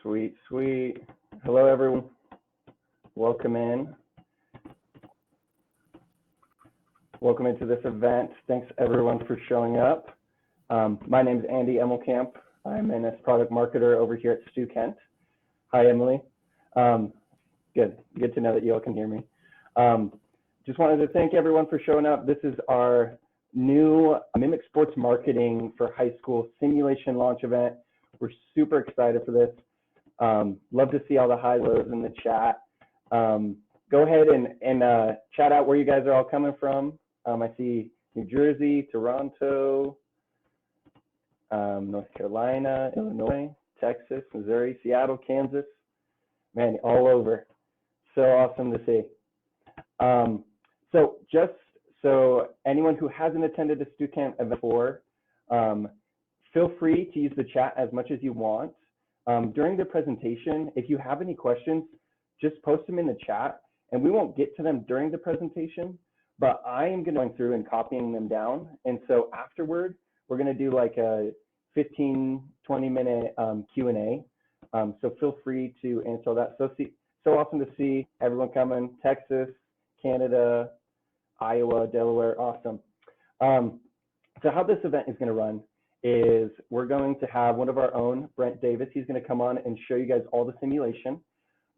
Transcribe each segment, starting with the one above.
Sweet, sweet. Hello, everyone. Welcome in. Welcome into this event. Thanks, everyone, for showing up. My name is Andy Emmelkamp. I'm an product marketer over here at Stu Kent. Hi, Emily. Good to know that you all can hear me. Just wanted to thank everyone for showing up. This is our new Mimic Sports Marketing for High School simulation launch event. We're super excited for this. Love to see all the highs in the chat. Go ahead and chat out where you guys are all coming from. I see New Jersey, Toronto, North Carolina, Illinois, Texas, Missouri, Seattle, Kansas. Man, all over. So awesome to see. So anyone who hasn't attended the Stu Kent event before, feel free to use the chat as much as you want. During the presentation, if you have any questions, just post them in the chat, and we won't get to them during the presentation, but I am going through and copying them down. And so afterward, we're going to do like a 15, 20-minute Q&A. So feel free to answer that. So awesome to see everyone coming. Texas, Canada, Iowa, Delaware, awesome. So how this event is going to run is we're going to have one of our own, Brent Davis. He's going to come on and show you guys all the simulation.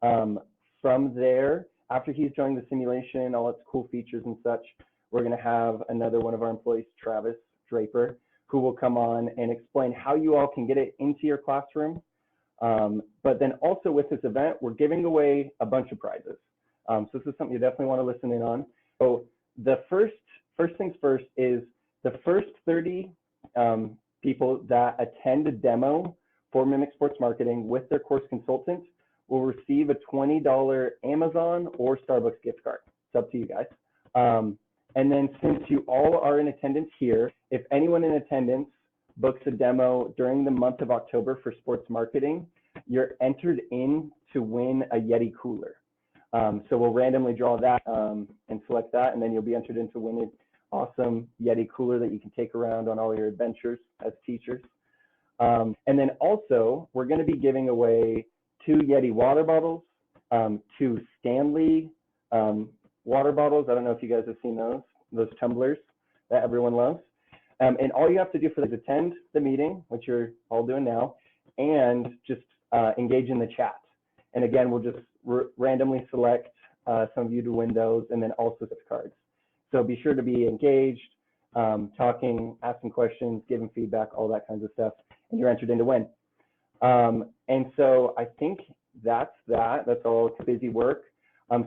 From there, after he's showing the simulation, all its cool features and such, we're going to have another one of our employees, Travis Draper, who will come on and explain how you all can get it into your classroom. But then also with this event, we're giving away a bunch of prizes. So this is something you definitely want to listen in on. So the first things first is the first 30 people that attend a demo for Mimic Sports Marketing with their course consultant will receive a $20 Amazon or Starbucks gift card. It's up to you guys. And then since you all are in attendance here, if anyone in attendance books a demo during the month of October for sports marketing, you're entered in to win a Yeti cooler. So we'll randomly draw that and select that, and then you'll be entered into winning awesome Yeti cooler that you can take around on all your adventures as teachers. And then also, we're going to be giving away 2 Yeti water bottles, 2 Stanley water bottles. I don't know if you guys have seen those tumblers that everyone loves. And all you have to do for this is attend the meeting, which you're all doing now, and just engage in the chat. And again, we'll just randomly select some of you to win those, and then also gift cards. So be sure to be engaged, talking, asking questions, giving feedback, all that kinds of stuff, and you're entered in to win. And so I think that's that. That's all busy work.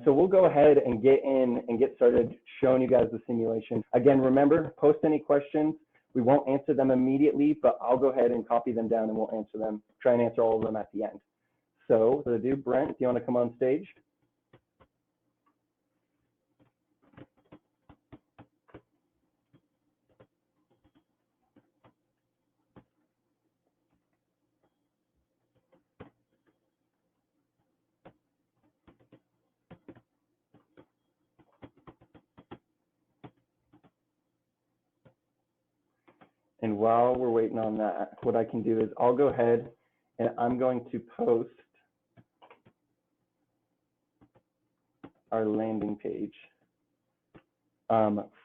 So we'll go ahead and get in and get started showing you guys the simulation. Again, remember, post any questions. We won't answer them immediately, but I'll go ahead and copy them down and we'll answer them, try and answer all of them at the end. So to do, Brent, do you want to come on stage? And while we're waiting on that, what I can do is I'll go ahead and I'm going to post our landing page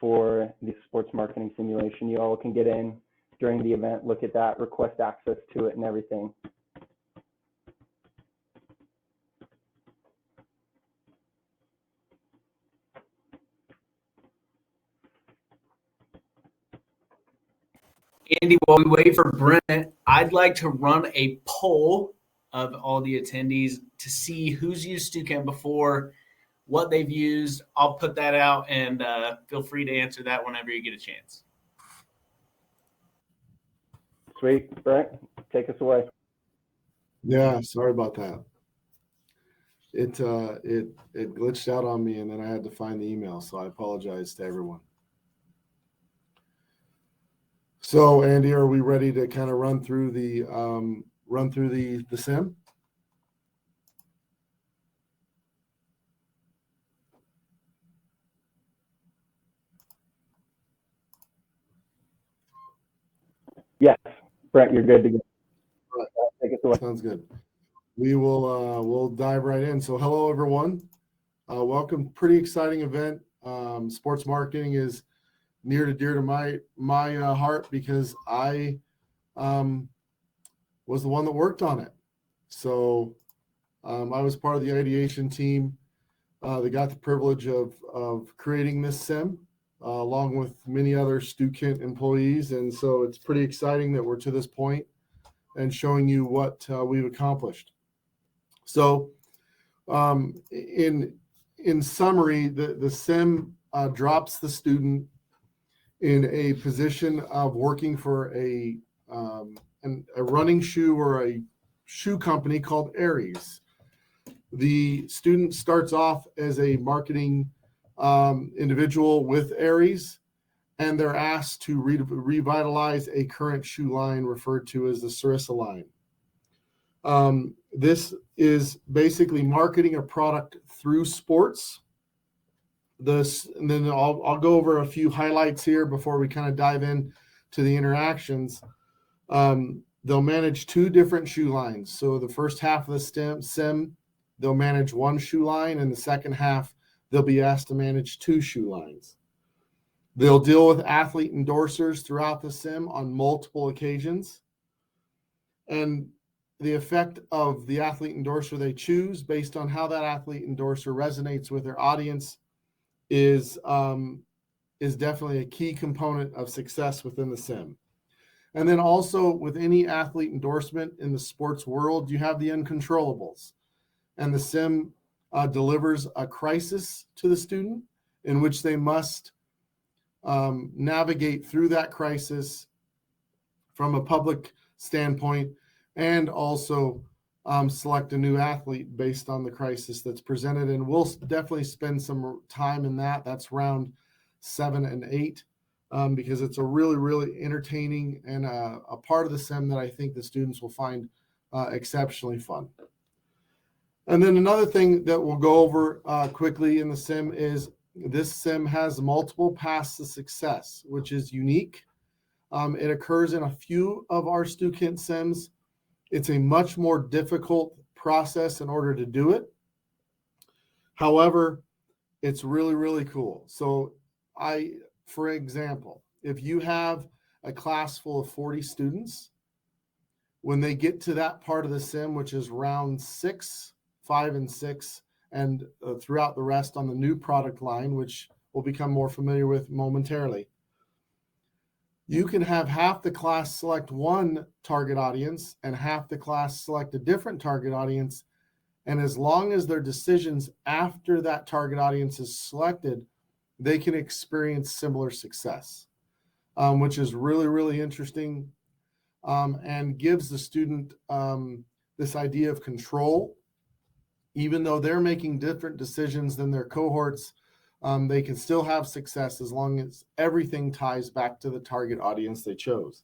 for the sports marketing simulation. You all can get in during the event, look at that, request access to it and everything. Andy, while we wait for Brent, I'd like to run a poll of all the attendees to see who's used Stu Kent before, what they've used. I'll put that out, and feel free to answer that whenever you get a chance. Sweet. Brent, take us away. Yeah, sorry about that. It glitched out on me, and then I had to find the email, so I apologize to everyone. So, Andy, are we ready to kind of run through the sim? Yes, Brent, you're good to go. Take us away. Sounds good. we'll dive right in. So hello, everyone. Welcome. Pretty exciting event. Sports marketing is near to dear to my heart because I was the one that worked on it. So I was part of the ideation team that got the privilege of creating this sim along with many other StuKent employees. And so it's pretty exciting that we're to this point and showing you what we've accomplished. So in summary, the sim drops the student in a position of working for a running shoe or a shoe company called Aries. The student starts off as a marketing individual with Aries, and they're asked to revitalize a current shoe line referred to as the Sarissa line. This is basically marketing a product through sports. And then I'll go over a few highlights here before we kind of dive in to the interactions. They'll manage two different shoe lines. So the first half of the sim, they'll manage one shoe line, and the second half, they'll be asked to manage two shoe lines. They'll deal with athlete endorsers throughout the sim on multiple occasions. And the effect of the athlete endorser they choose based on how that athlete endorser resonates with their audience is definitely a key component of success within the sim. And then also with any athlete endorsement in the sports world, you have the uncontrollables. And the sim delivers a crisis to the student in which they must navigate through that crisis from a public standpoint and also select a new athlete based on the crisis that's presented. And we'll definitely spend some time in that. That's round 7 and 8 because it's a really, really entertaining and a part of the sim that I think the students will find exceptionally fun. And then another thing that we'll go over quickly in the sim is this sim has multiple paths to success, which is unique. It occurs in a few of our StuKent sims. It's a much more difficult process in order to do it. However, it's really, really cool. So for example, if you have a class full of 40 students, when they get to that part of the sim, which is round 6, 5, and 6, and throughout the rest on the new product line, which we'll become more familiar with momentarily, you can have half the class select one target audience and half the class select a different target audience. And as long as their decisions after that target audience is selected, they can experience similar success, which is really, really interesting and gives the student this idea of control. Even though they're making different decisions than their cohorts, they can still have success as long as everything ties back to the target audience they chose.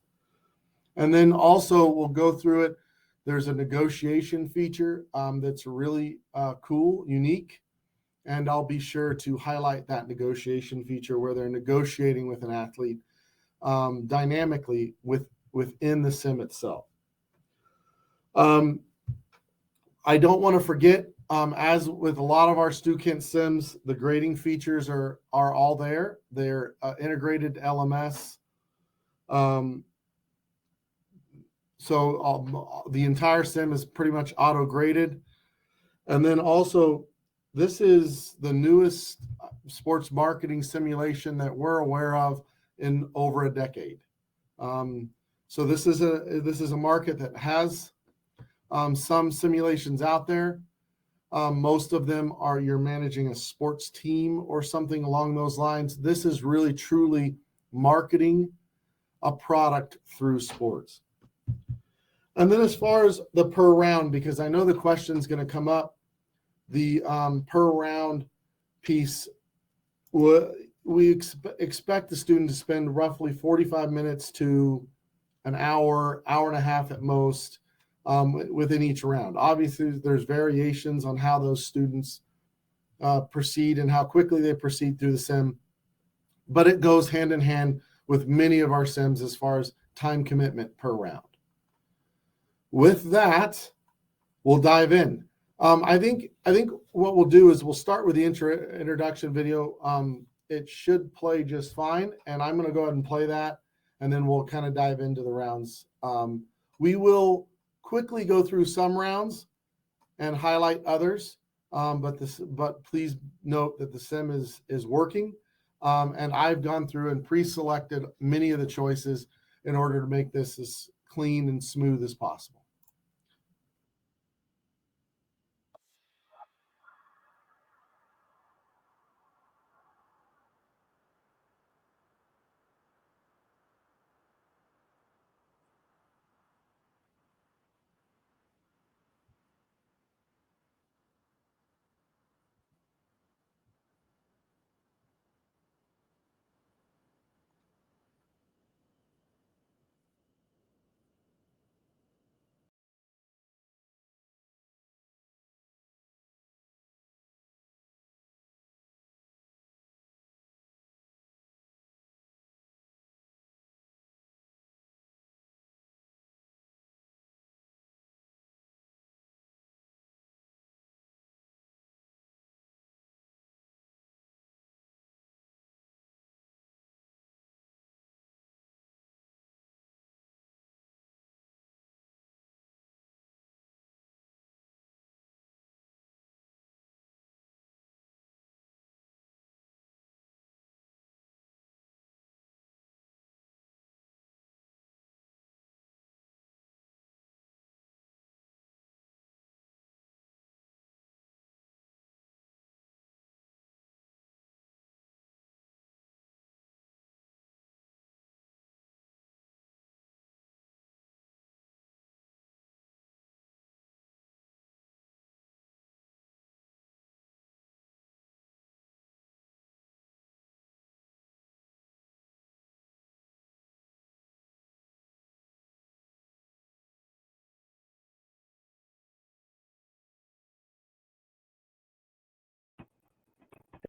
And then also we'll go through it. There's a negotiation feature that's really cool, unique. And I'll be sure to highlight that negotiation feature where they're negotiating with an athlete dynamically within the sim itself. I don't want to forget, as with a lot of our StuKent sims, the grading features are all there. They're integrated to LMS. So the entire sim is pretty much auto-graded. And then also, this is the newest sports marketing simulation that we're aware of in over a decade. So this is a market that has some simulations out there. Most of them are you're managing a sports team or something along those lines. This is really truly marketing a product through sports. And then as far as the per round, because I know the question's going to come up, the per round piece, we expect the student to spend roughly 45 minutes to an hour, hour and a half at most within each round. Obviously, there's variations on how those students proceed and how quickly they proceed through the sim, but it goes hand in hand with many of our sims as far as time commitment per round. With that, we'll dive in. I think what we'll do is we'll start with the introduction video. It should play just fine, and I'm going to go ahead and play that, and then we'll kind of dive into the rounds. We will quickly go through some rounds and highlight others, but please note that the sim is working, and I've gone through and pre-selected many of the choices in order to make this as clean and smooth as possible.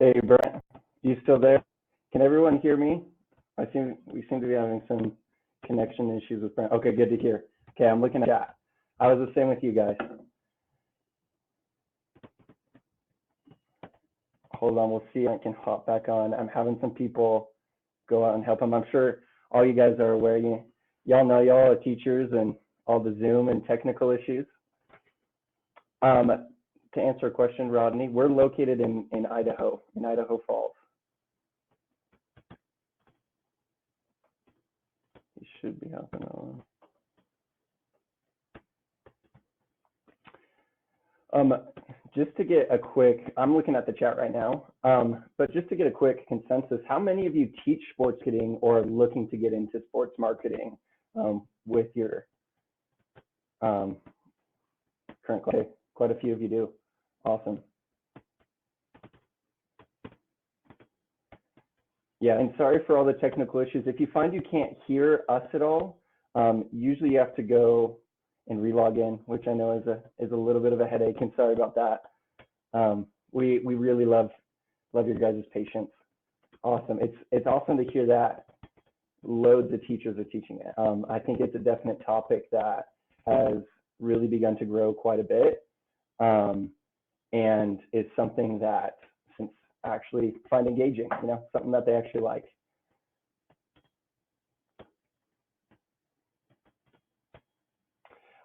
Hey, Brent, you still there? Can everyone hear me? We seem to be having some connection issues with Brent. Okay, good to hear. Okay, I'm looking at chat. I was the same with you guys. Hold on, we'll see if I can hop back on. I'm having some people go out and help him. I'm sure all you guys are aware. Y'all know y'all are teachers and all the Zoom and technical issues. To answer a question, Rodney, we're located in Idaho Falls. You should be hopping on. Just to get a quick, I'm looking at the chat right now, but just to get a quick consensus, how many of you teach sports marketing or are looking to get into sports marketing with your current class? Okay, quite a few of you do. Awesome. Yeah, and sorry for all the technical issues. If you find you can't hear us at all, usually you have to go and relog in, which I know is a little bit of a headache, and sorry about that. We really love your guys' patience. Awesome. It's awesome to hear that loads of teachers are teaching it. I think it's a definite topic that has really begun to grow quite a bit, and it's something that since actually find engaging, something that they actually like.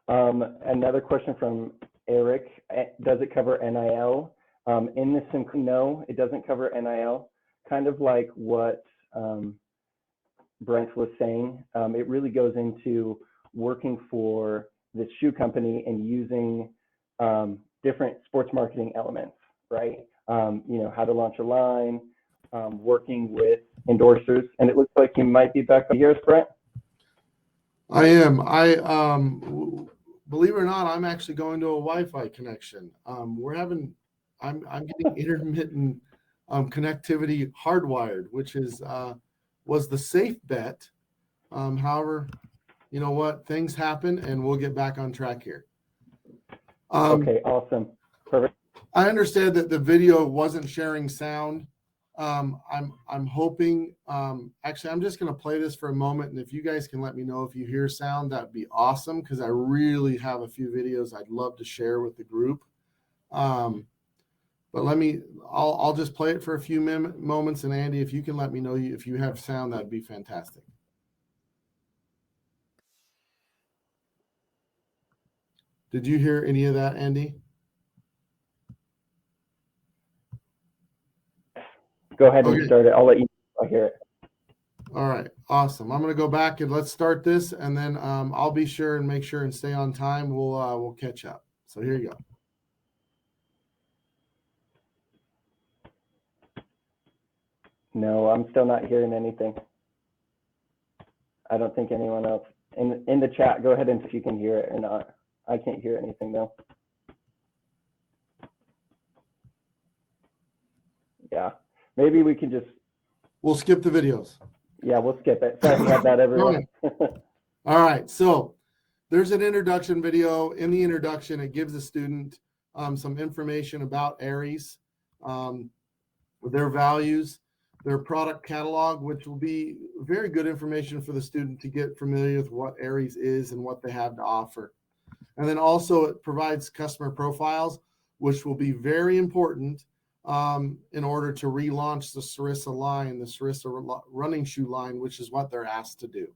Another question from Eric, does it cover NIL? In the sim, no, it doesn't cover NIL. Kind of like what Brent was saying, it really goes into working for the shoe company and using different sports marketing elements, right? How to launch a line, working with endorsers, and it looks like you might be back. Here's Brent. I am. Believe it or not, I'm actually going to a Wi-Fi connection. I'm getting intermittent connectivity hardwired, which was the safe bet. However, you know what? Things happen, and we'll get back on track here. Okay, awesome. Perfect. I understand that the video wasn't sharing sound I'm hoping, actually, I'm just going to play this for a moment. And if you guys can let me know if you hear sound, that'd be awesome. Cause I really have a few videos I'd love to share with the group. But I'll just play it for a few moments. And Andy, if you can let me know if you have sound, that'd be fantastic. Did you hear any of that, Andy? Go ahead and start it. I'll let you know if I hear it. All right, awesome. I'm going to go back and let's start this, and then I'll be sure and make sure and stay on time. We'll catch up. So here you go. No, I'm still not hearing anything. I don't think anyone else in the chat. Go ahead and see if you can hear it or not. I can't hear anything though. Yeah, maybe we can just. We'll skip the videos. Yeah, we'll skip it. Sorry about that, everyone. All right, so there's an introduction video. In the introduction, it gives the student some information about Aries, their values, their product catalog, which will be very good information for the student to get familiar with what Aries is and what they have to offer. And then also it provides customer profiles, which will be very important in order to relaunch the Sarissa line, the Sarissa running shoe line, which is what they're asked to do.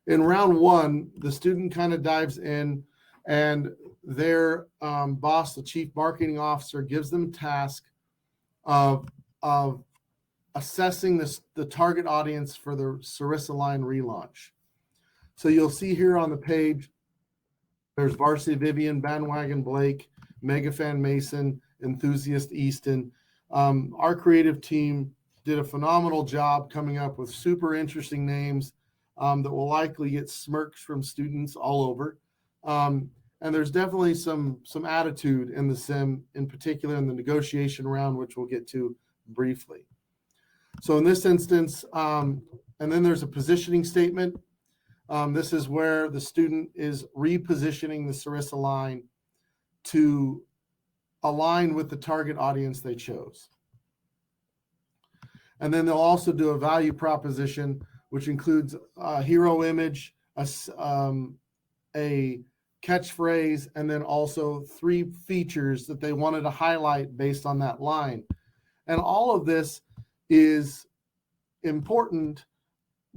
In round one, the student kind of dives in, and their boss, the chief marketing officer, gives them a task of assessing the target audience for the Sarissa line relaunch. So you'll see here on the page, there's Varsity Vivian, Bandwagon Blake, Megafan Mason, Enthusiast Easton. Our creative team did a phenomenal job coming up with super interesting names that will likely get smirks from students all over. And there's definitely some attitude in the sim, in particular in the negotiation round, which we'll get to briefly. So in this instance, and then there's a positioning statement. This is where the student is repositioning the Sarissa line to align with the target audience they chose. And then they'll also do a value proposition, which includes a hero image, a catchphrase, and then also 3 features that they wanted to highlight based on that line. And all of this is important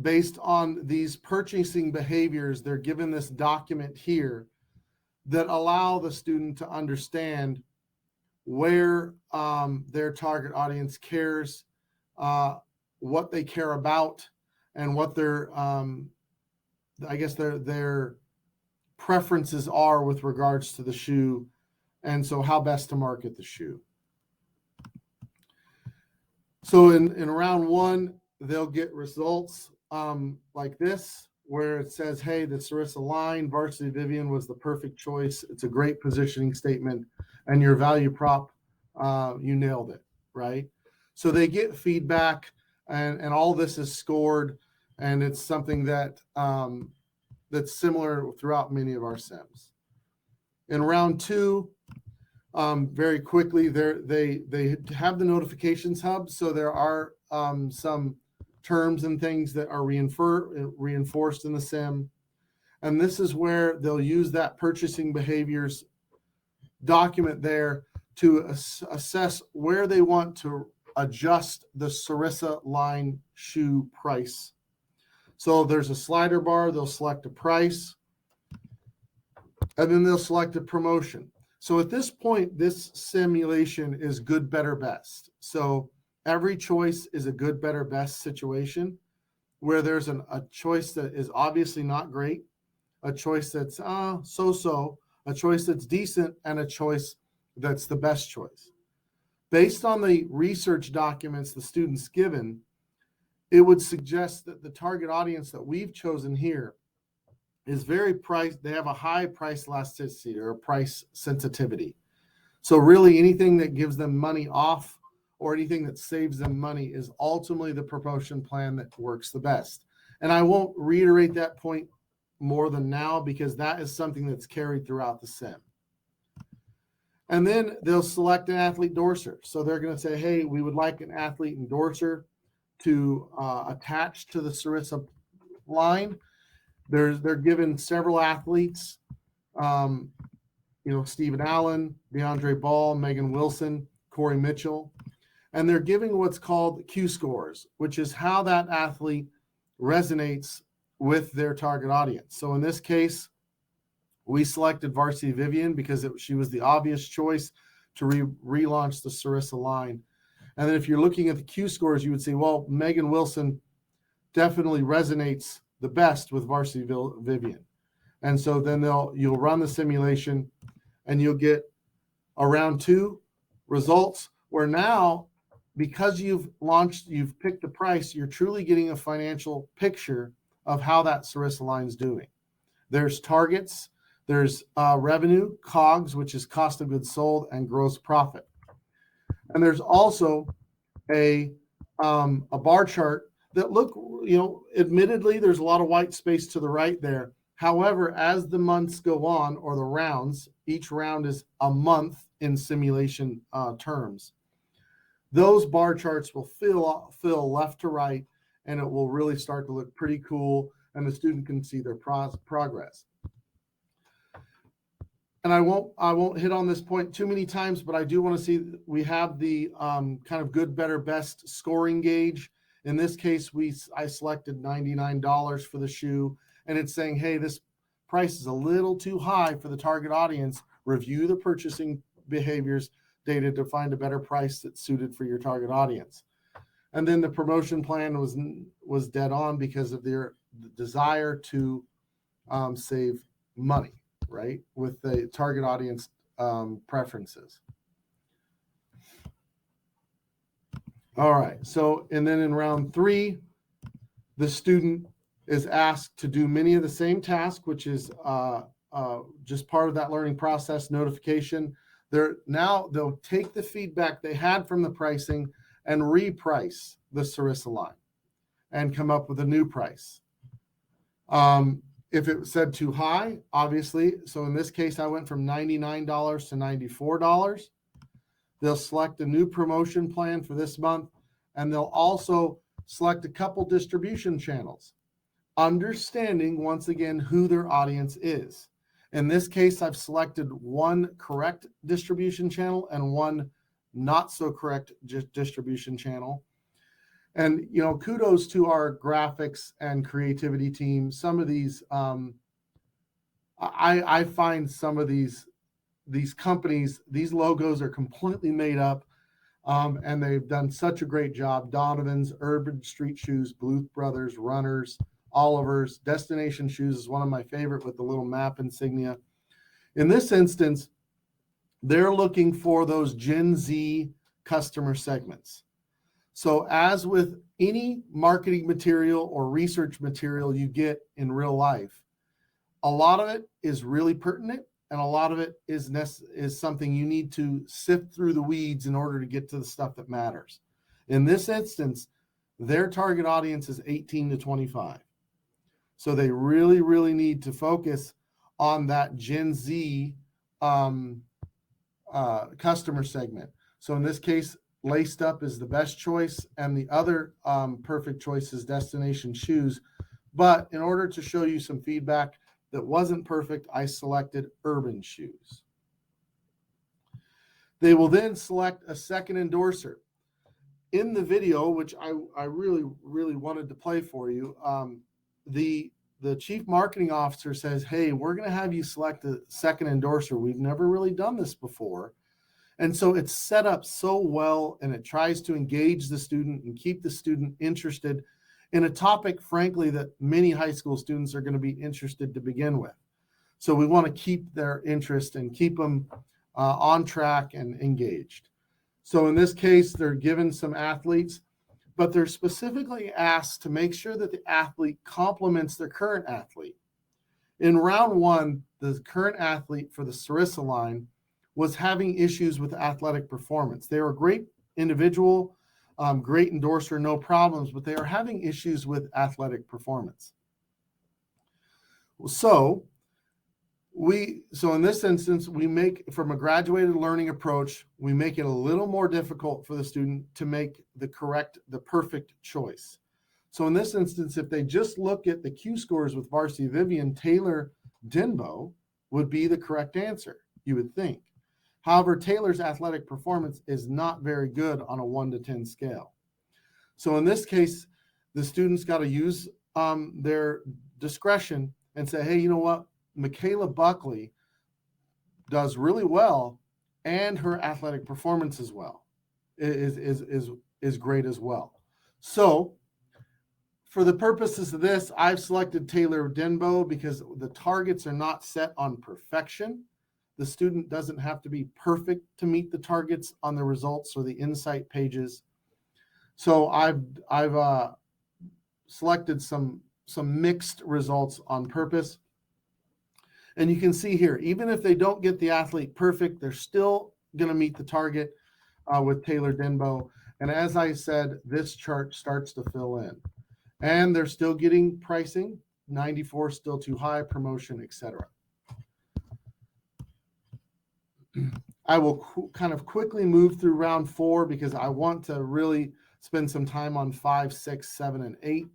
based on these purchasing behaviors. They're given this document here that allow the student to understand where their target audience cares, what they care about, and what their their preferences are with regards to the shoe, and so how best to market the shoe. So in round one, they'll get results like this, where it says, hey, the Sarissa line, Varsity Vivian was the perfect choice. It's a great positioning statement, and your value prop, you nailed it, right? So they get feedback, and all this is scored, and it's something that that's similar throughout many of our sims. In round two, very quickly, they have the notifications hub, so there are some terms and things that are reinforced in the sim. And this is where they'll use that purchasing behaviors document there to assess where they want to adjust the Sarissa line shoe price. So there's a slider bar, they'll select a price, and then they'll select a promotion. So at this point, this simulation is good, better, best. So every choice is a good, better, best situation where there's a choice that is obviously not great, a choice that's so-so, a choice that's decent, and a choice that's the best choice. Based on the research documents the student's given, it would suggest that the target audience that we've chosen here is very they have a high price elasticity or price sensitivity. So really anything that gives them money off or anything that saves them money is ultimately the promotion plan that works the best. And I won't reiterate that point more than now, because that is something that's carried throughout the sim. And then they'll select an athlete endorser. So they're going to say, hey, we would like an athlete endorser to attach to the Sarissa line. They're given several athletes, Stephen Allen, DeAndre Ball, Megan Wilson, Corey Mitchell, and they're giving what's called Q scores, which is how that athlete resonates with their target audience. So in this case, we selected Varsity Vivian because she was the obvious choice to relaunch the Sarissa line. And then if you're looking at the Q scores, you would say, well, Megan Wilson definitely resonates the best with Varsity Vivian. And so then you'll run the simulation and you'll get a round 2 results where now, because you've picked the price, you're truly getting a financial picture of how that Sarissa line's doing. There's targets, there's revenue, COGS, which is cost of goods sold, and gross profit. And there's also a bar chart that admittedly, there's a lot of white space to the right there. However, as the months go on, or the rounds, each round is a month in simulation terms, those bar charts will fill left to right, and it will really start to look pretty cool, and the student can see their progress. And I won't hit on this point too many times, but I do want to see we have the kind of good, better, best scoring gauge. In this case, I selected $99 for the shoe, and it's saying, hey, this price is a little too high for the target audience. Review the purchasing behaviors data to find a better price that's suited for your target audience. And then the promotion plan was dead on because of their desire to save money, right, with the target audience preferences. All right, so, and then in round 3, the student is asked to do many of the same tasks, which is just part of that learning process notification. They'll take the feedback they had from the pricing and reprice the Sarissa line and come up with a new price. If it said too high, obviously, so in this case, I went from $99 to $94. They'll select a new promotion plan for this month, and they'll also select a couple distribution channels, understanding once again who their audience is. In this case, I've selected one correct distribution channel and one not so correct distribution channel. And, kudos to our graphics and creativity team. Some of these, I find some of these companies, these logos are completely made up, and they've done such a great job. Donovan's, Urban Street Shoes, Bluth Brothers, Runners, Oliver's, Destination Shoes is one of my favorite with the little map insignia. In this instance, they're looking for those Gen Z customer segments. So as with any marketing material or research material you get in real life, a lot of it is really pertinent, and a lot of it is something you need to sift through the weeds in order to get to the stuff that matters. In this instance, their target audience is 18 to 25. So they really, really need to focus on that Gen Z customer segment. So in this case, Laced Up is the best choice, and the other perfect choice is Destination Shoes. But in order to show you some feedback that wasn't perfect, I selected Urban Shoes. They will then select a second endorser. In the video, which I really, really wanted to play for you, the chief marketing officer says, hey, we're going to have you select a second endorser. We've never really done this before. And so it's set up so well, and it tries to engage the student and keep the student interested in a topic, frankly, that many high school students are going to be interested to begin with. So we want to keep their interest and keep them on track and engaged. So in this case, they're given some athletes, but they're specifically asked to make sure that the athlete complements their current athlete. In round 1, the current athlete for the Sarissa line was having issues with athletic performance. They were a great individual, great endorser, no problems, but they are having issues with athletic performance. So So in this instance, we make, from a graduated learning approach, we make it a little more difficult for the student to make the perfect choice. So in this instance, if they just look at the Q scores with Varsity Vivian, Taylor Denbo would be the correct answer, you would think. However, Taylor's athletic performance is not very good on a 1 to 10 scale. So in this case, the students got to use their discretion and say, hey, you know what? Michaela Buckley does really well, and her athletic performance as well is great as well. So for the purposes of this, I've selected Taylor Denbo because the targets are not set on perfection. The student doesn't have to be perfect to meet the targets on the results or the insight pages. So I've selected some mixed results on purpose. And you can see here, even if they don't get the athlete perfect, they're still going to meet the target with Taylor Denbo. And as I said, this chart starts to fill in. And they're still getting pricing, 94 still too high, promotion, etc. I will kind of quickly move through round 4 because I want to really spend some time on 5, 6, 7, and 8.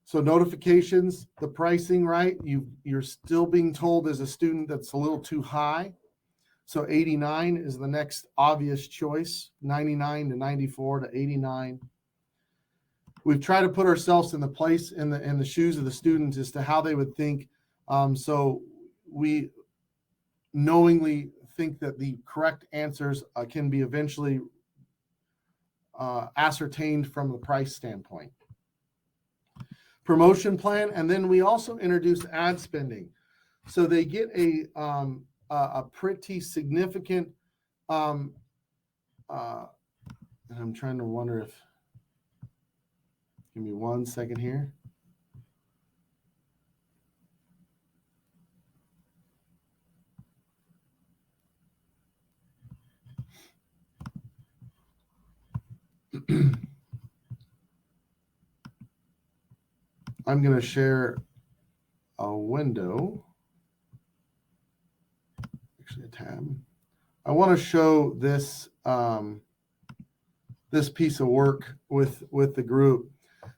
So notifications, the pricing, right? You're still being told as a student that's a little too high. So 89 is the next obvious choice, 99 to 94 to 89. We've tried to put ourselves in the place, in the shoes of the students as to how they would think. So we knowingly think that the correct answers can be eventually ascertained from the price standpoint. Promotion plan, and then we also introduced ad spending. So they get a pretty significant, and I'm trying to wonder if, give me 1 second here. I'm going to share a window, actually a tab. I want to show this this piece of work with the group.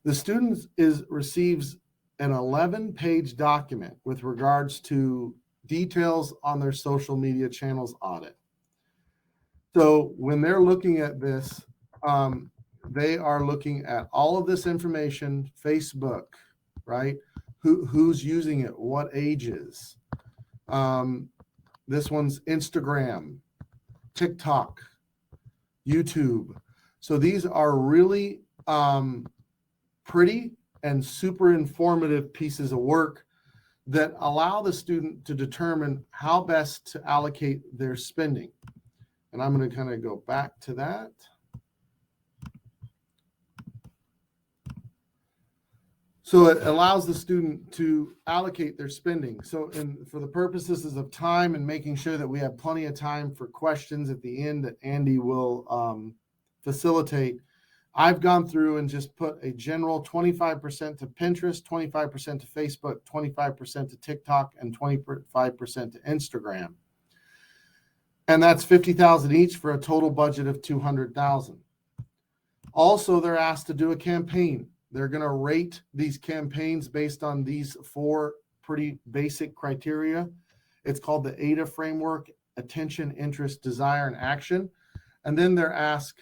The student receives an 11-page document with regards to details on their social media channels audit. So when they're looking at this, they are looking at all of this information, Facebook, right? Who's using it, what ages. This one's Instagram, TikTok, YouTube. So these are really pretty and super informative pieces of work that allow the student to determine how best to allocate their spending. And I'm going to kind of go back to that. So it allows the student to allocate their spending. So for the purposes of time and making sure that we have plenty of time for questions at the end that Andy will facilitate, I've gone through and just put a general 25% to Pinterest, 25% to Facebook, 25% to TikTok, and 25% to Instagram. And that's $50,000 each for a total budget of $200,000. Also, they're asked to do a campaign. They're going to rate these campaigns based on these 4 pretty basic criteria. It's called the AIDA framework: attention, interest, desire, and action. And then they're asked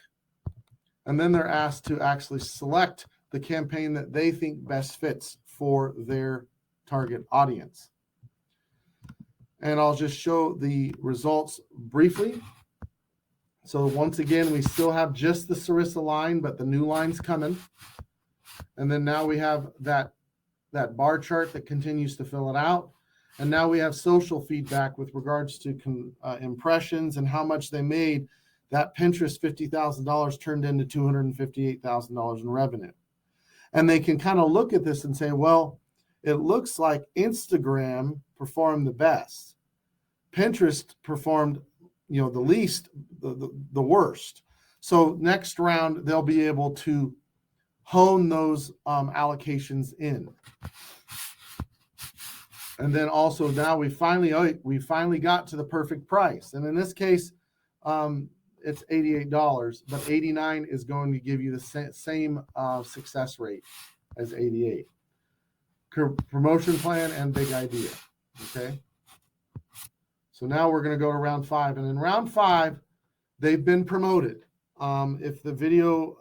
to actually select the campaign that they think best fits for their target audience. And I'll just show the results briefly. So once again, we still have just the Sarissa line, but the new line's coming. And then now we have that bar chart that continues to fill it out. And now we have social feedback with regards to impressions and how much they made. That Pinterest $50,000 turned into $258,000 in revenue. And they can kind of look at this and say, well, it looks like Instagram performed the best. Pinterest performed, the least, the worst. So next round, they'll be able to hone those allocations in. And then also now we finally got to the perfect price. And in this case, it's $88, but $89 is going to give you the same success rate as $88. Promotion plan and big idea. Okay. So now we're going to go to round 5, and in round 5, they've been promoted. If the video,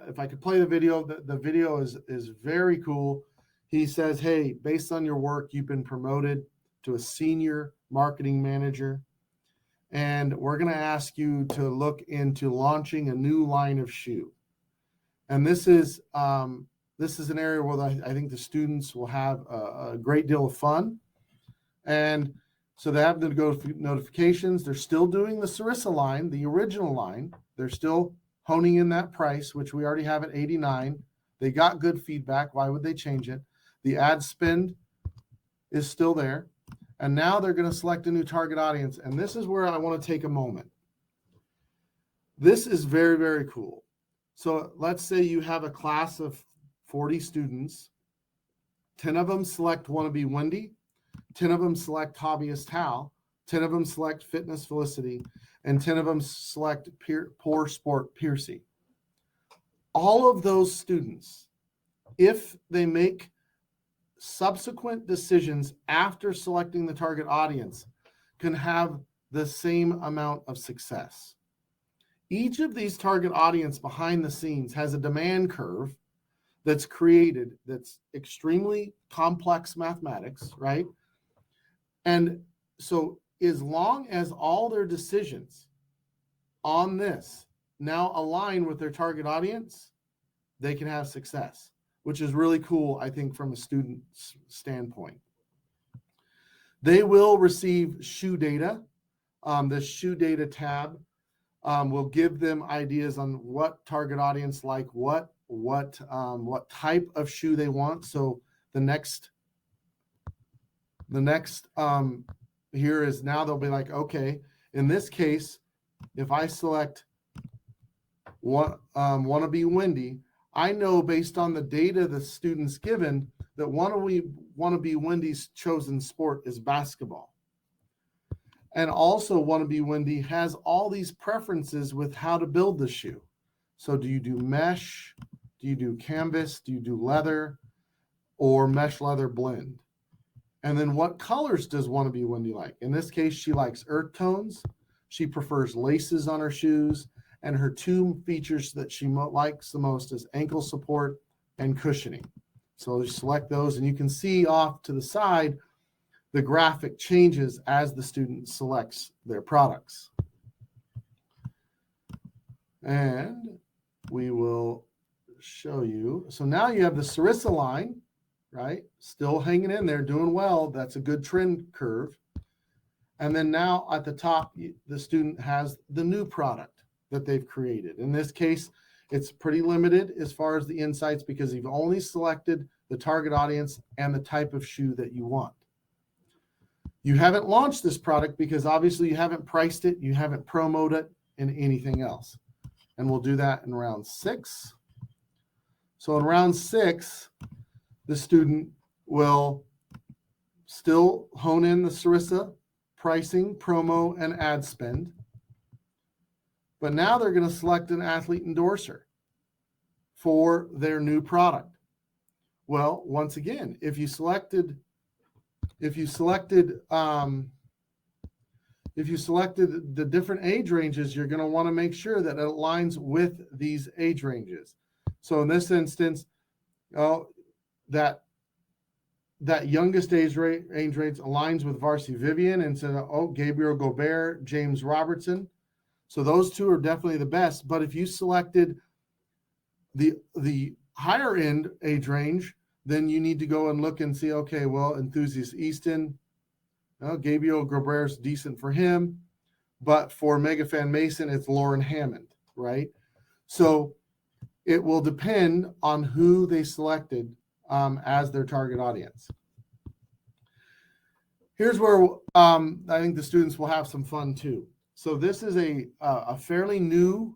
if I could play the video, the video is very cool. He says, hey, based on your work, you've been promoted to a senior marketing manager, and we're going to ask you to look into launching a new line of shoe. And this is an area where I think the students will have a great deal of fun. And so they have to go through notifications. They're still doing the Sarissa line, the original line. They're still honing in that price, which we already have at $89. They got good feedback. Why would they change it? The ad spend is still there. And now they're going to select a new target audience. And this is where I want to take a moment. This is very, very cool. So let's say you have a class of 40 students. 10 of them select Wanna Be Wendy. 10 of them select Hobbyist Hal. 10 of them select Fitness Felicity. And 10 of them select Poor Sport Piercy. All of those students, if they make subsequent decisions after selecting the target audience, can have the same amount of success. Each of these target audience behind the scenes has a demand curve that's created that's extremely complex mathematics, right? And so as long as all their decisions on this now align with their target audience, they can have success, which is really cool, I think, from a student's standpoint. They will receive shoe data. The shoe data tab will give them ideas on what target audience like what type of shoe they want. So the next here is now they'll be like, okay, in this case, if I select Wanna Be Wendy, I know based on the data the student's given that Wanna Be Wendy's chosen sport is basketball. And also Wanna Be Wendy has all these preferences with how to build the shoe. So do you do mesh? Do you do canvas? Do you do leather or mesh leather blend? And then what colors does Wanna Be Wendy like? In this case, she likes earth tones. She prefers laces on her shoes. And her two features that she likes the most is ankle support and cushioning. So you select those, and you can see off to the side, the graphic changes as the student selects their products. And we will show you. So now you have the Sarissa line, right? Still hanging in there, doing well. That's a good trend curve. And then now at the top, the student has the new product that they've created. In this case, it's pretty limited as far as the insights because you've only selected the target audience and the type of shoe that you want. You haven't launched this product because obviously you haven't priced it, you haven't promoted it in anything else. And we'll do that in round 6. So in round 6, the student will still hone in the Sarissa pricing, promo, and ad spend. But now they're going to select an athlete endorser for their new product. Well, once again, if you selected the different age ranges, you're going to want to make sure that it aligns with these age ranges. So in this instance, that youngest age range aligns with Varsity Vivian, and so Gabriel Gobert, James Robertson. So those two are definitely the best. But if you selected the higher end age range, then you need to go and look and see, okay, well, Enthusiast Easton, Gabriel Gobert's decent for him. But for Megafan Mason, it's Lauren Hammond, right? So it will depend on who they selected as their target audience. Here's where I think the students will have some fun too. So this is a fairly new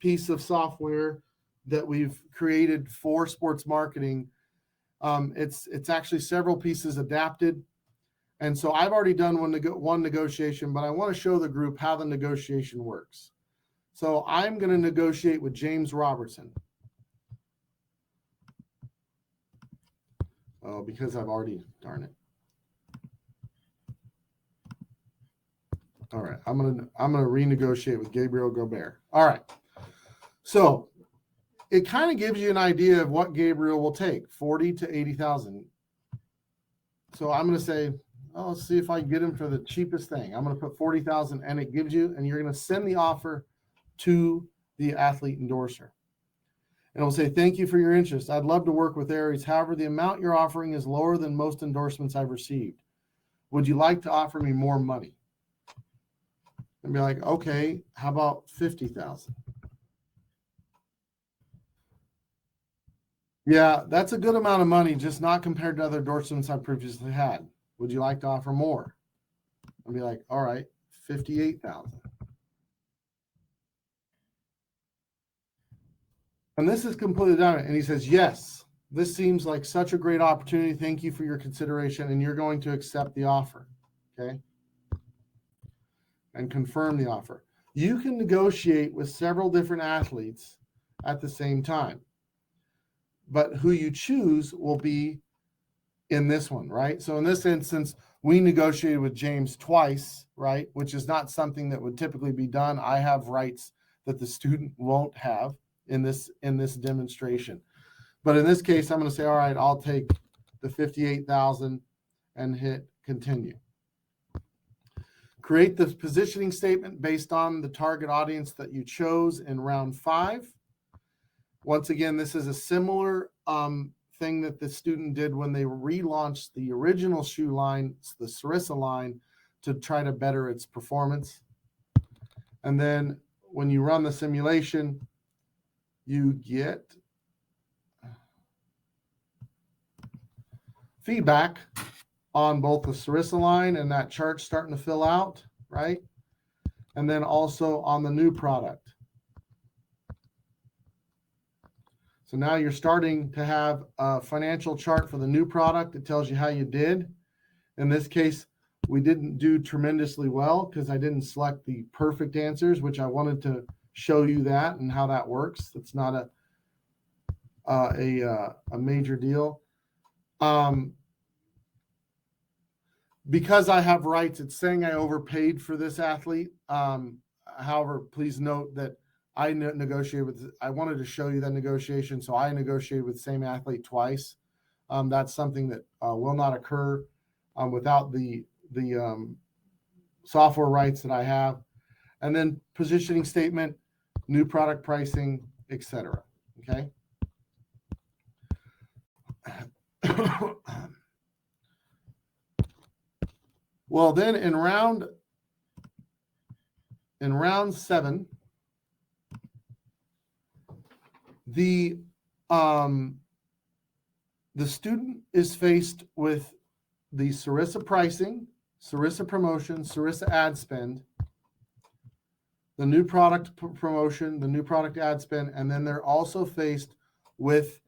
piece of software that we've created for sports marketing. It's actually several pieces adapted. And so I've already done one negotiation, but I want to show the group how the negotiation works. So I'm going to negotiate with James Robertson. Oh, because I've already, darn it. All right, I'm gonna renegotiate with Gabriel Gobert. All right, so it kind of gives you an idea of what Gabriel will take, 40 to 80,000. So I'm gonna say, oh, let's see if I can get him for the cheapest thing. I'm gonna put 40,000, and it gives you, and you're gonna send the offer to the athlete endorser. And it'll say, thank you for your interest. I'd love to work with Aries. However, the amount you're offering is lower than most endorsements I've received. Would you like to offer me more money? And be like, okay, how about 50,000? Yeah, that's a good amount of money, just not compared to other endorsements I've previously had. Would you like to offer more? I'd be like, all right, 58,000. And this is completely done. And he says, yes, this seems like such a great opportunity. Thank you for your consideration. And you're going to accept the offer. Okay. And confirm the offer. You can negotiate with several different athletes at the same time. But who you choose will be in this one, right? So in this instance, we negotiated with James twice, right? Which is not something that would typically be done. I have rights that the student won't have in this demonstration. But in this case, I'm going to say, all right, I'll take the 58,000 and hit continue. Create the positioning statement based on the target audience that you chose in round 5. Once again, this is a similar thing that the student did when they relaunched the original shoe line, the Sarissa line, to try to better its performance. And then when you run the simulation, you get feedback on both the Sarissa line and that chart starting to fill out, right? And then also on the new product. So now you're starting to have a financial chart for the new product. It tells you how you did. In this case, we didn't do tremendously well because I didn't select the perfect answers, which I wanted to show you that and how that works. It's not a major deal. Because I have rights, it's saying I overpaid for this athlete. However, please note that I negotiated with, I wanted to show you that negotiation, so I negotiated with the same athlete twice. That's something that will not occur without the software rights that I have. And then positioning statement, new product pricing, etc. Okay. Well, then in round 7, the student is faced with the Sarissa pricing, Sarissa promotion, Sarissa ad spend, the new product promotion, the new product ad spend, and then they're also faced with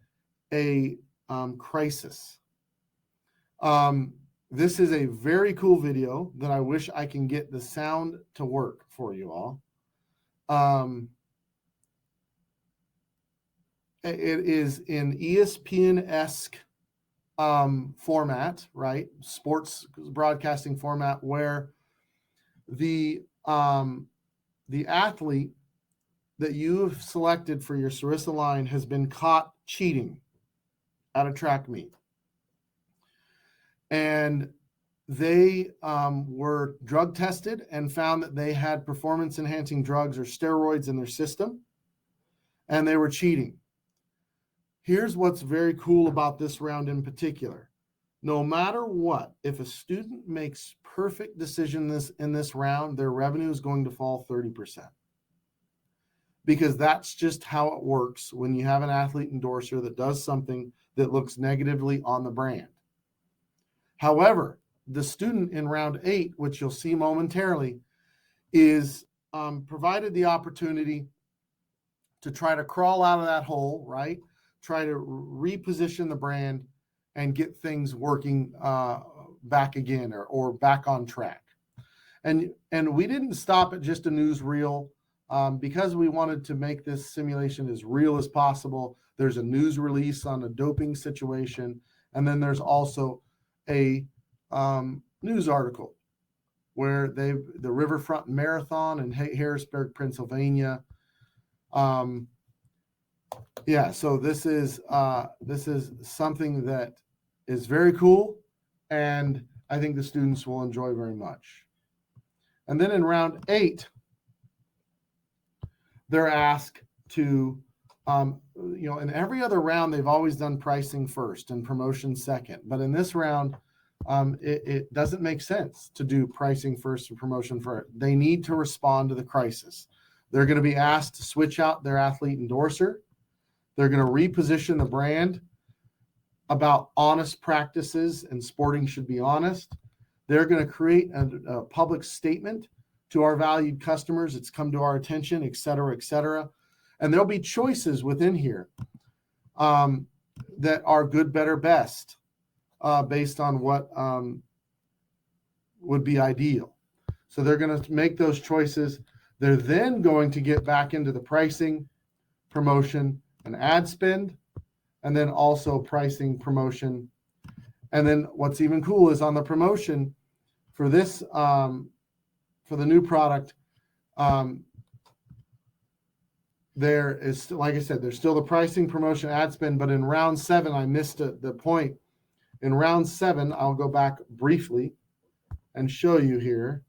a crisis. This is a very cool video that I wish I can get the sound to work for you all. It is in ESPN-esque format, right? Sports broadcasting format, where the athlete that you've selected for your Sarissa line has been caught cheating at a track meet. And they were drug tested and found that they had performance-enhancing drugs or steroids in their system, and they were cheating. Here's what's very cool about this round in particular. No matter what, if a student makes perfect decisions in this round, their revenue is going to fall 30%. Because that's just how it works when you have an athlete endorser that does something that looks negatively on the brand. However, the student in round 8, which you'll see momentarily, is provided the opportunity to try to crawl out of that hole, right? Try to reposition the brand and get things working back again or back on track. And we didn't stop at just a newsreel because we wanted to make this simulation as real as possible. There's a news release on a doping situation, and then there's also a news article where the Riverfront Marathon in Harrisburg, Pennsylvania. Yeah, so this is something that is very cool, and I think the students will enjoy very much. And then in round 8, they're asked to, in every other round, they've always done pricing first and promotion second. But in this round, it doesn't make sense to do pricing first and promotion first. They need to respond to the crisis. They're going to be asked to switch out their athlete endorser. They're going to reposition the brand about honest practices, and sporting should be honest. They're going to create a public statement to our valued customers. It's come to our attention, et cetera, et cetera. And there'll be choices within here that are good, better, best based on what would be ideal. So they're going to make those choices. They're then going to get back into the pricing, promotion, and ad spend, and then also pricing, promotion. And then what's even cool is on the promotion for this, for the new product, there is, like I said, there's still the pricing, promotion, ad spend, but in round 7, I missed the point. In round 7, I'll go back briefly and show you here.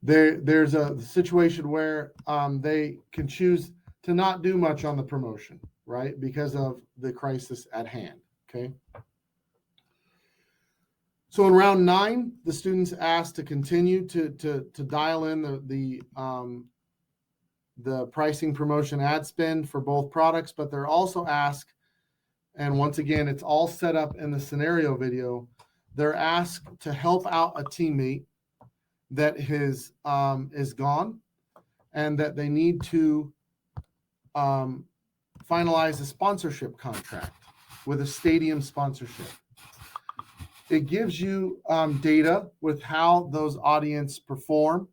There's a situation where they can choose to not do much on the promotion, right? Because of the crisis at hand, okay? So in round 9, the students asked to continue to dial in the pricing, promotion, ad spend for both products, but they're also asked, and once again, it's all set up in the scenario video, they're asked to help out a teammate that is gone, and that they need to finalize a sponsorship contract with a stadium sponsorship. It gives you data with how those audience perform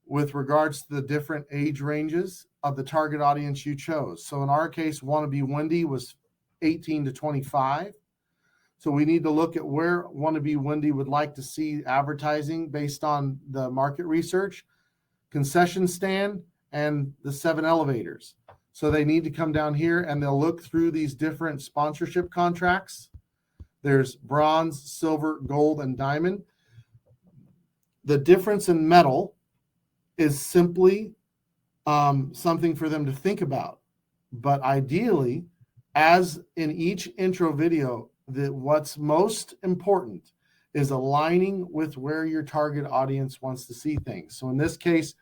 with regards to the different age ranges of the target audience you chose. So in our case, Wannabe Wendy was 18 to 25. So we need to look at where Wannabe Wendy would like to see advertising based on the market research, concession stand, and the 7 elevators. So they need to come down here and they'll look through these different sponsorship contracts. There's bronze, silver, gold, and diamond. The difference in metal is simply something for them to think about. But ideally, as in each intro video, what's most important is aligning with where your target audience wants to see things. So in this case,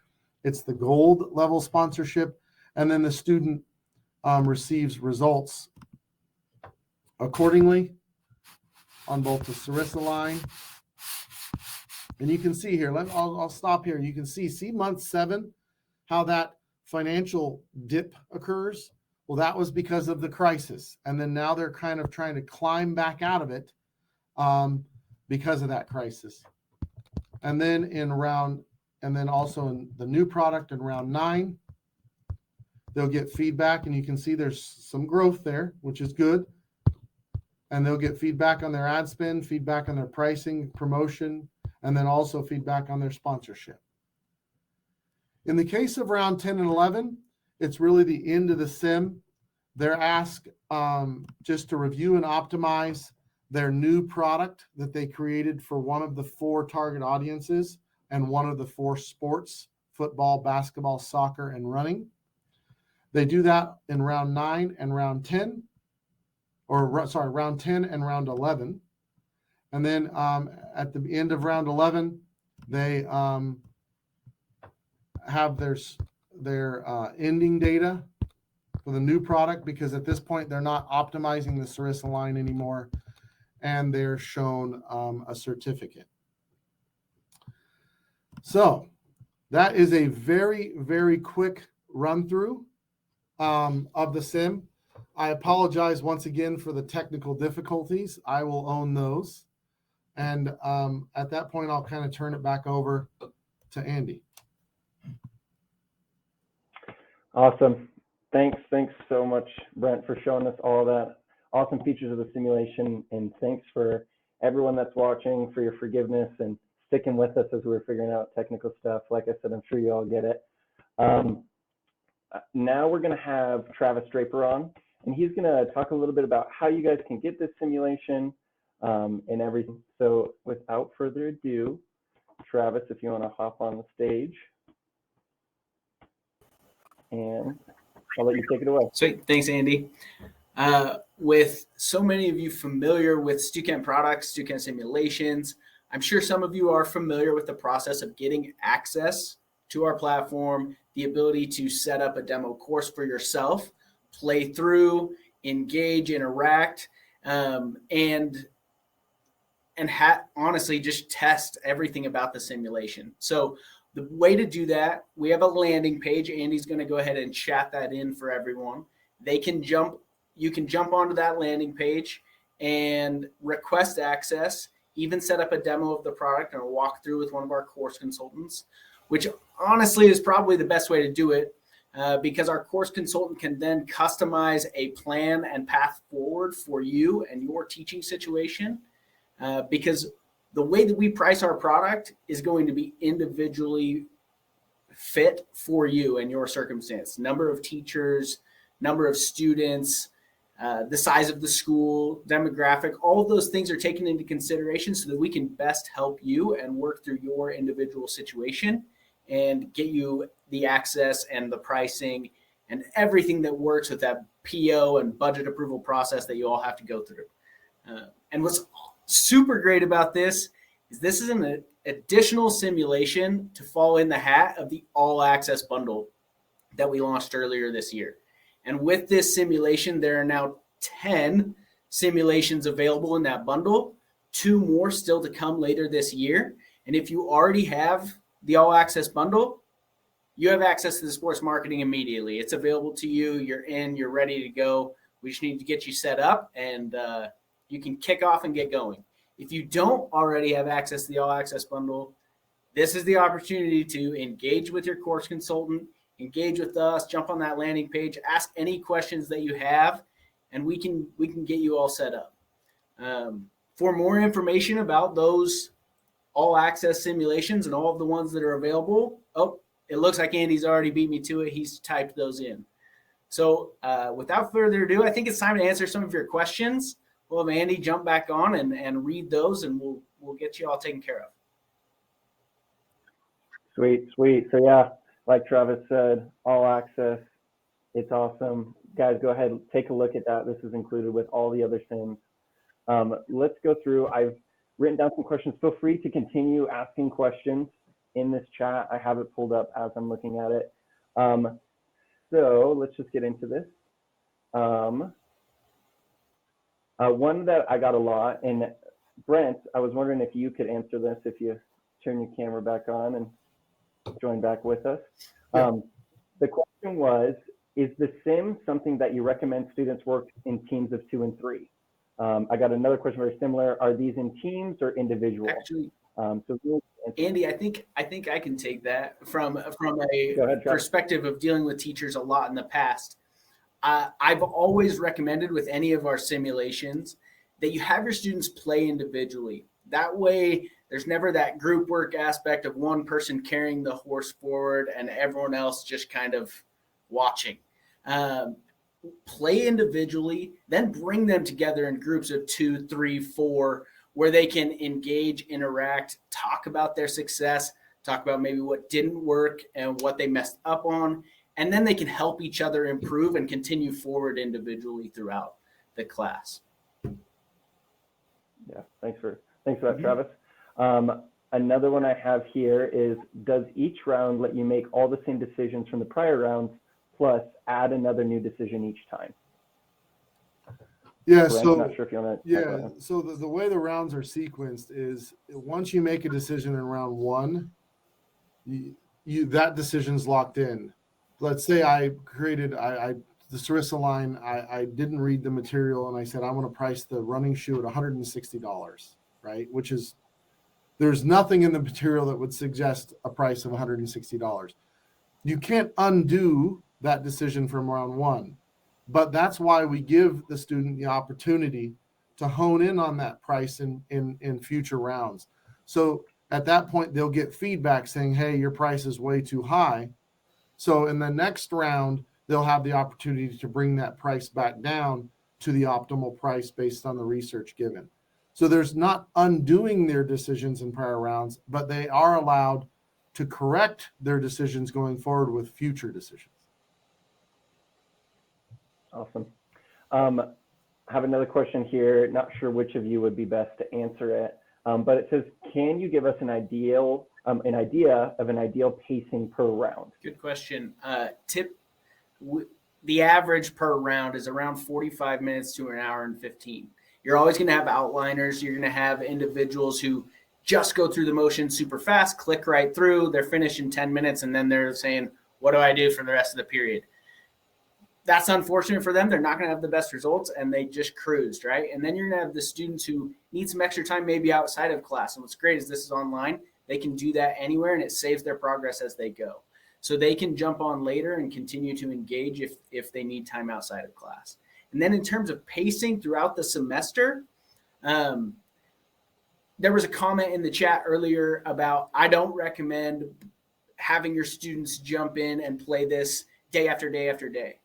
it's the gold level sponsorship, and then the student receives results accordingly on both the Sarissa line. And you can see here, I'll stop here. You can see month 7, how that financial dip occurs. Well, that was because of the crisis. And then now they're kind of trying to climb back out of it because of that crisis. And then also in the new product in round 9, they'll get feedback, and you can see there's some growth there, which is good. And they'll get feedback on their ad spend, feedback on their pricing, promotion, and then also feedback on their sponsorship. In the case of round 10 and 11, it's really the end of the sim. They're asked just to review and optimize their new product that they created for one of the 4 target audiences and one of the 4 sports, football, basketball, soccer, and running. They do that in round 9 and round 10, round 10 and round 11. And then at the end of round 11, they have their ending data for the new product, because at this point they're not optimizing the Sarissa line anymore, and they're shown a certificate. So That is a very, very quick run through of the sim. I apologize once again for the technical difficulties. I will own those. And at that point, I'll kind of turn it back over to Andy. Awesome. Thanks so much, Brent, for showing us all that awesome features of the simulation. And thanks for everyone that's watching for your forgiveness and sticking with us as we were figuring out technical stuff. Like I said, I'm sure you all get it. Now we're going to have Travis Draper on, and he's going to talk a little bit about how you guys can get this simulation and everything. So without further ado, Travis, if you want to hop on the stage, and I'll let you take it away. Sweet. Thanks, Andy. With so many of you familiar with StuChem products, StuChem simulations, I'm sure some of you are familiar with the process of getting access to our platform, the ability to set up a demo course for yourself, play through, engage, interact, honestly just test everything about the simulation. So the way to do that, we have a landing page. Andy's going to go ahead and chat that in for everyone. You can jump onto that landing page and request access, even set up a demo of the product and a walkthrough with one of our course consultants, which honestly is probably the best way to do it because our course consultant can then customize a plan and path forward for you and your teaching situation. Because the way that we price our product is going to be individually fit for you and your circumstance. Number of teachers, number of students, the size of the school, demographic, all of those things are taken into consideration so that we can best help you and work through your individual situation and get you the access and the pricing and everything that works with that PO and budget approval process that you all have to go through. And what's super great about this is an additional simulation to fall in the hat of the all access bundle that we launched earlier this year. And with this simulation, there are now 10 simulations available in that bundle, 2 more still to come later this year. And if you already have the all access bundle, you have access to the sports marketing immediately. It's available to you. You're in, you're ready to go. We just need to get you set up and you can kick off and get going. If you don't already have access to the all access bundle, this is the opportunity to engage with your course consultant, engage with us, jump on that landing page, ask any questions that you have, and we can get you all set up. For more information about those all access simulations and all of the ones that are available, it looks like Andy's already beat me to it. He's typed those in. So without further ado, I think it's time to answer some of your questions. We'll have Andy jump back on and read those, and we'll get you all taken care of. Sweet. So yeah, like Travis said, all access. It's awesome. Guys, go ahead, take a look at that. This is included with all the other sims. Let's go through. I've written down some questions. Feel free to continue asking questions in this chat. I have it pulled up as I'm looking at it. So let's just get into this. One that I got a lot, and Brent, I was wondering if you could answer this if you turn your camera back on and join back with us. The question was, is the sim something that you recommend students work in teams of 2 and 3? I got another question very similar. Are these in teams or individual? Actually, so Andy, I think I can take that from a ahead, perspective of dealing with teachers a lot in the past. I've always recommended with any of our simulations that you have your students play individually. That way, there's never that group work aspect of one person carrying the horse forward and everyone else just kind of watching. Play individually, then bring them together in groups of 2, 3, 4, where they can engage, interact, talk about their success, talk about maybe what didn't work and what they messed up on. And then they can help each other improve and continue forward individually throughout the class. Yeah, thanks for that, Travis. Another one I have here is, does each round let you make all the same decisions from the prior rounds, plus add another new decision each time? Yeah, Brent, so I'm not sure if you want to. So the way the rounds are sequenced is once you make a decision in round 1, that decision's locked in. Let's say I created the Sarissa line. I didn't read the material, and I said I want to price the running shoe at $160, right? Which is, there's nothing in the material that would suggest a price of $160. You can't undo that decision from round one, but that's why we give the student the opportunity to hone in on that price in future rounds. So at that point, they'll get feedback saying, hey, your price is way too high. So in the next round, they'll have the opportunity to bring that price back down to the optimal price based on the research given. So there's not undoing their decisions in prior rounds, but they are allowed to correct their decisions going forward with future decisions. Awesome. I have another question here. Not sure which of you would be best to answer it, but it says, can you give us an idea of an ideal pacing per round? Good question. The average per round is around 45 minutes to an hour and 15. You're always going to have outliners. You're going to have individuals who just go through the motion super fast, click right through, they're finished in 10 minutes, and then they're saying, what do I do for the rest of the period? That's unfortunate for them. They're not going to have the best results, and they just cruised, right? And then you're going to have the students who need some extra time maybe outside of class. And what's great is this is online. They can do that anywhere, and it saves their progress as they go. So they can jump on later and continue to engage if they need time outside of class. And then in terms of pacing throughout the semester, there was a comment in the chat earlier about, I don't recommend having your students jump in and play this day after day after day.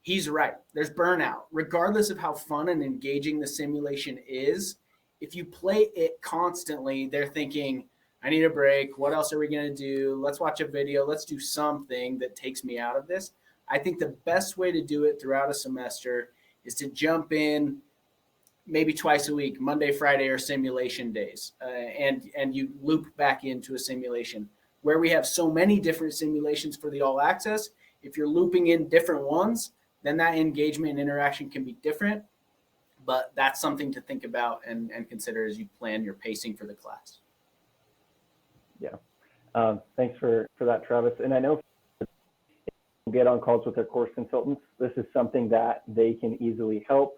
He's right. There's burnout. Regardless of how fun and engaging the simulation is, if you play it constantly, they're thinking, I need a break. What else are we going to do? Let's watch a video. Let's do something that takes me out of this. I think the best way to do it throughout a semester is to jump in maybe twice a week, Monday, Friday, or simulation days, and you loop back into a simulation. Where we have so many different simulations for the all access, if you're looping in different ones, then that engagement and interaction can be different. But that's something to think about and consider as you plan your pacing for the class. Yeah. Thanks for that, Travis. And I know get on calls with their course consultants. This is something that they can easily help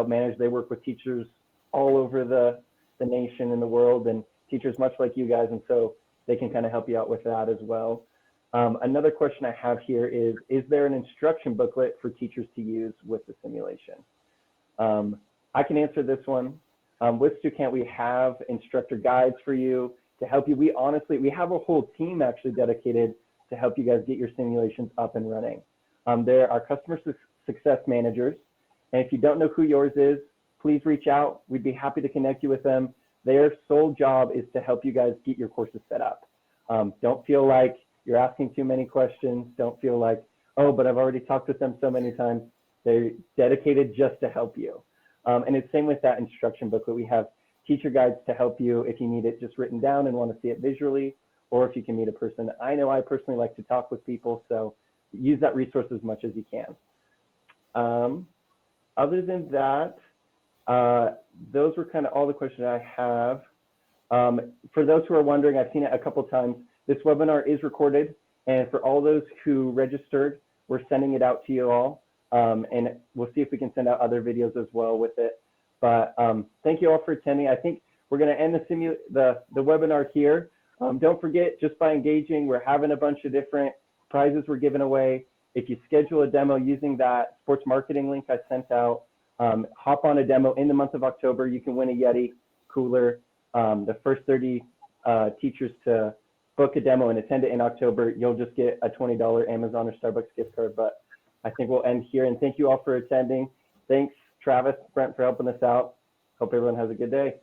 manage. They work with teachers all over the nation and the world, and teachers much like you guys, and so they can kind of help you out with that as well. Another question I have here is there an instruction booklet for teachers to use with the simulation? I can answer this one. With StuCamp, we have instructor guides for you to help you. We have a whole team actually dedicated to help you guys get your simulations up and running. There are customer success managers, and if you don't know who yours is, please reach out. We'd be happy to connect you with them. Their sole job is to help you guys get your courses set up. Don't feel like you're asking too many questions. Don't feel like, oh, but I've already talked with them so many times. They're dedicated just to help you. And it's same with that instruction booklet. We have teacher guides to help you if you need it just written down and want to see it visually, or if you can meet a person. I know I personally like to talk with people, so use that resource as much as you can. Other than that, those were kind of all the questions I have. For those who are wondering, I've seen it a couple times. This webinar is recorded, and for all those who registered, we're sending it out to you all, and we'll see if we can send out other videos as well with it. But thank you all for attending. I think we're going to end the webinar here. Don't forget, just by engaging, we're having a bunch of different prizes we're giving away. If you schedule a demo using that sports marketing link I sent out, hop on a demo in the month of October, you can win a Yeti cooler. The first 30 teachers to book a demo and attend it in October, you'll just get a $20 Amazon or Starbucks gift card. But I think we'll end here, and thank you all for attending. Thanks, Travis, Brent, for helping us out. Hope everyone has a good day.